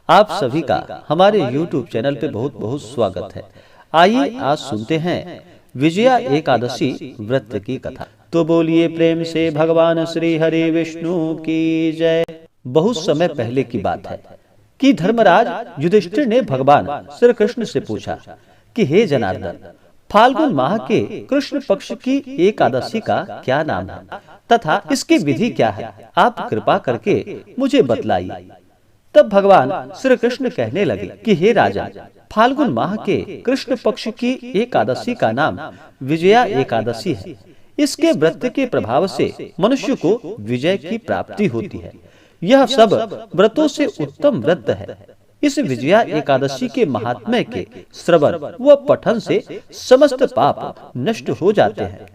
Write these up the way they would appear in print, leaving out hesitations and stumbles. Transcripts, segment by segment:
आप सभी का हमारे YouTube चैनल पे बहुत बहुत स्वागत है। आइए आज सुनते हैं विजया एकादशी व्रत की कथा। तो बोलिए प्रेम से भगवान श्री हरि विष्णु की जय। बहुत समय पहले की बात है कि धर्मराज युधिष्ठिर ने भगवान श्री कृष्ण से पूछा कि हे जनार्दन, फाल्गुन माह के कृष्ण पक्ष की एकादशी का क्या नाम है तथा इसकी विधि क्या है, आप कृपा करके मुझे बतलाइए। तब भगवान श्री कृष्ण कहने लगे कि हे राजा, फाल्गुन माह के कृष्ण पक्ष की एकादशी का नाम विजया एकादशी है। इसके व्रत के प्रभाव से मनुष्य को विजय की प्राप्ति होती है। यह सब व्रतों से उत्तम व्रत है। इस विजया एकादशी के महात्म्य के श्रवण व पठन से समस्त पाप नष्ट हो जाते हैं।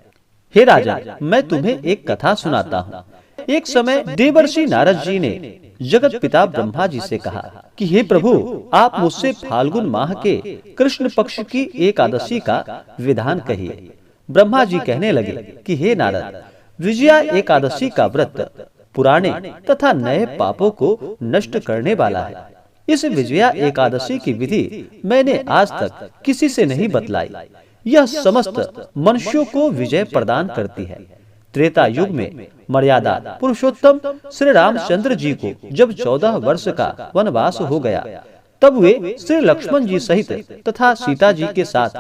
हे राजा, मैं तुम्हें एक कथा सुनाता हूँ। एक समय देवर्षि नारद जी ने जगत पिता ब्रह्मा जी से कहा कि हे प्रभु, आप मुझसे फाल्गुन माह के कृष्ण पक्ष की एकादशी का विधान कहिए। ब्रह्मा जी कहने लगे कि हे नारद, विजया एकादशी का व्रत पुराने तथा नए पापों को नष्ट करने वाला है। इस विजया एकादशी की विधि मैंने आज तक किसी से नहीं बतलाई। यह समस्त मनुष्यों को विजय प्रदान करती है। त्रेता युग में मर्यादा पुरुषोत्तम श्री रामचंद्र जी को जब 14 वर्ष का वनवास हो गया, तब वे श्री लक्ष्मण जी सहित तथा सीता जी के साथ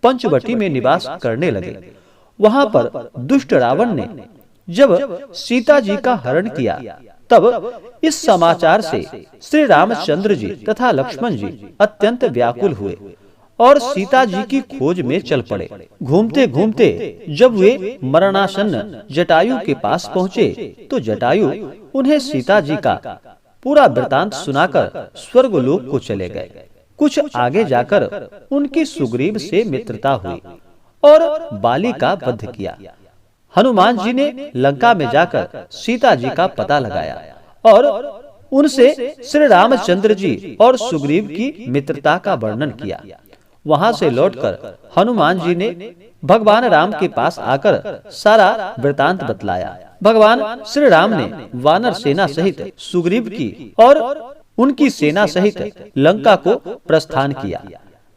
पंचवटी में निवास करने लगे। वहां पर दुष्ट रावण ने जब सीता जी का हरण किया, तब इस समाचार से श्री रामचंद्र जी तथा लक्ष्मण जी अत्यंत व्याकुल हुए और सीता जी की खोज में चल पड़े। घूमते घूमते जब वे मरणासन्न जटायु के पास पहुँचे, तो जटायु उन्हें सीता जी का पूरा वृतांत सुनाकर स्वर्गलोक को चले गए। कुछ आगे जाकर उनकी सुग्रीव से मित्रता हुई और बाली का वध किया। हनुमान जी ने लंका में जाकर सीता जी का पता लगाया और उनसे श्री रामचंद्र जी और सुग्रीव की मित्रता का वर्णन किया। वहां से लौटकर हनुमान जी ने भगवान राम के पास आकर सारा वृतांत बतलाया। भगवान श्री राम ने वानर सेना सहित सुग्रीव की और उनकी सेना सहित लंका को प्रस्थान किया।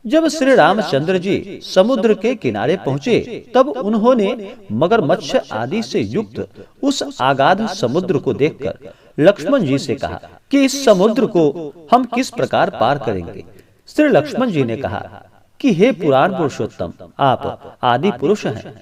जब श्री रामचंद्र जी समुद्र के किनारे पहुँचे, तब उन्होंने मगरमच्छ आदि से युक्त उस आगाध समुद्र को देखकर लक्ष्मण जी से कहा कि इस समुद्र को हम किस प्रकार पार करेंगे। श्री लक्ष्मण जी ने कहा कि हे पुराण पुरुषोत्तम, आप आदि पुरुष हैं,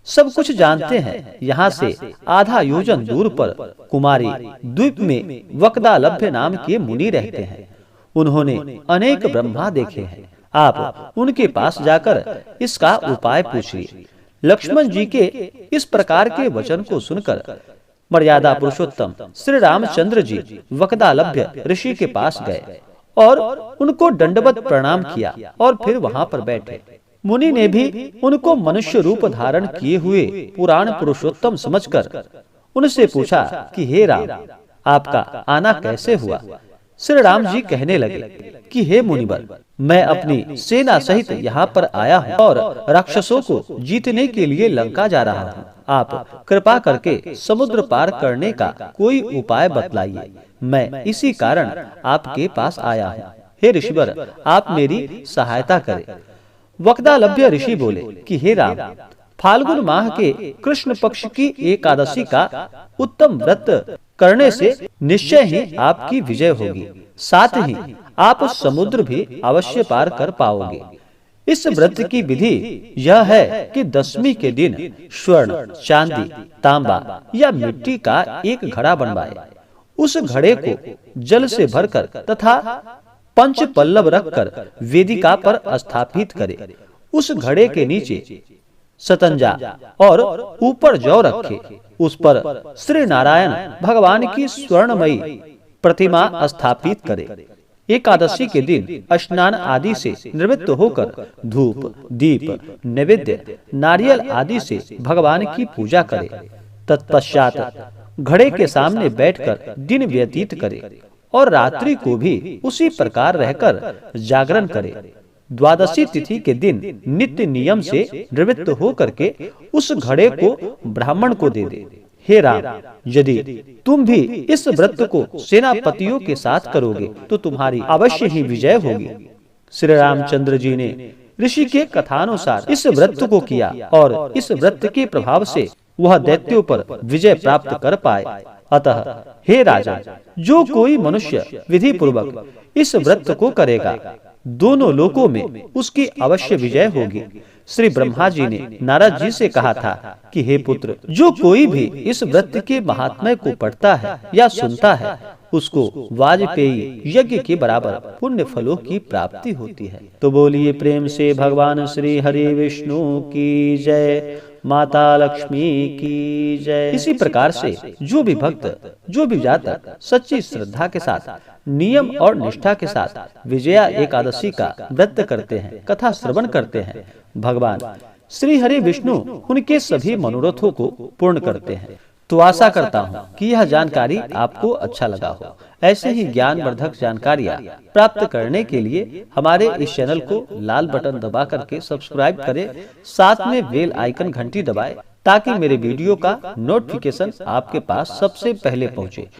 सब कुछ जानते हैं। यहाँ से आधा योजन दूर पर कुमारी द्वीप में वक्दालभ्य नाम के मुनि रहते हैं। उन्होंने अनेक ब्रह्मा देखे हैं। आप उनके पास जाकर इसका उपाय पूछिए। लक्ष्मण जी के इस प्रकार के वचन को सुनकर मर्यादा पुरुषोत्तम श्री रामचंद्र जी वक्दालभ्य ऋषि के पास गए और उनको दंडवत प्रणाम किया और फिर वहां पर बैठे। मुनि ने भी उनको मनुष्य रूप धारण किए हुए पुराण पुरुषोत्तम समझकर उनसे पूछा कि हे राम, आपका आना कैसे हुआ। श्री राम जी कहने लगे कि हे मुनिवर, मैं अपनी सेना सहित यहाँ पर आया हूँ और राक्षसों को जीतने के लिए लंका जा रहा हूँ। आप कृपा करके समुद्र पार करने का कोई उपाय बतलाइए। मैं इसी कारण आपके पास आया हूँ। हे ऋषिवर, आप मेरी सहायता करें। वक्दालभ्य ऋषि बोले कि हे राम, फाल्गुन माह के कृष्ण पक्ष की एकादशी का उत्तम व्रत करने से निश्चय ही आपकी विजय होगी। साथ ही आप समुद्र भी अवश्य पार कर पाओगे। इस व्रत की विधि यह है कि दशमी के दिन स्वर्ण, चांदी, तांबा या मिट्टी का एक घड़ा बनवाए। उस घड़े को जल से भरकर तथा पंच पल्लव रखकर वेदिका पर स्थापित करे। उस घड़े के नीचे सतंजा और ऊपर जौ रखे। उस पर श्री नारायण भगवान की स्वर्णमयी प्रतिमा स्थापित करे। एकादशी के दिन स्नान आदि से निवृत्त होकर धूप, दीप, नैवेद्य, नारियल आदि से भगवान की पूजा करे। तत्पश्चात घड़े के सामने बैठकर दिन व्यतीत करे और रात्रि को भी उसी प्रकार रहकर जागरण करे। द्वादशी तिथि के दिन नित्य नियम से निवृत्त होकर के उस घड़े को ब्राह्मण को दे दे। हे राम, यदि तुम भी इस व्रत को सेनापतियों के साथ करोगे तो तुम्हारी अवश्य ही विजय होगी। श्री रामचंद्र जी ने ऋषि के कथानुसार इस व्रत को किया और इस व्रत के प्रभाव से वह दैत्यों पर विजय प्राप्त कर पाए। अतः हे राजा, जो कोई मनुष्य विधि पूर्वक इस व्रत को करेगा, दोनों लोकों में उसकी अवश्य विजय होगी। श्री ब्रह्मा जी ने नारद जी से कहा था कि हे पुत्र, जो कोई भी इस व्रत के महात्म्य को पढ़ता है या सुनता है, उसको वाजपेयी यज्ञ के बराबर पुण्य फलों की प्राप्ति होती है। तो बोलिए प्रेम से भगवान श्री हरि विष्णु की जय, माता लक्ष्मी की जय। इसी प्रकार से जो भी भक्त, जो भी जातक सच्ची श्रद्धा के साथ, नियम और निष्ठा के साथ विजया एकादशी का व्रत करते हैं, कथा श्रवण करते हैं, भगवान श्री हरि विष्णु उनके सभी मनोरथों को पूर्ण करते हैं। तो आशा करता हूँ कि यह जानकारी आपको अच्छा लगा हो। ऐसे ही ज्ञानवर्धक जानकारियाँ प्राप्त करने के लिए हमारे इस चैनल को लाल बटन दबा करके सब्सक्राइब करें, साथ में बेल आइकन घंटी दबाएं ताकि मेरे वीडियो का नोटिफिकेशन आपके पास सबसे पहले पहुँचे।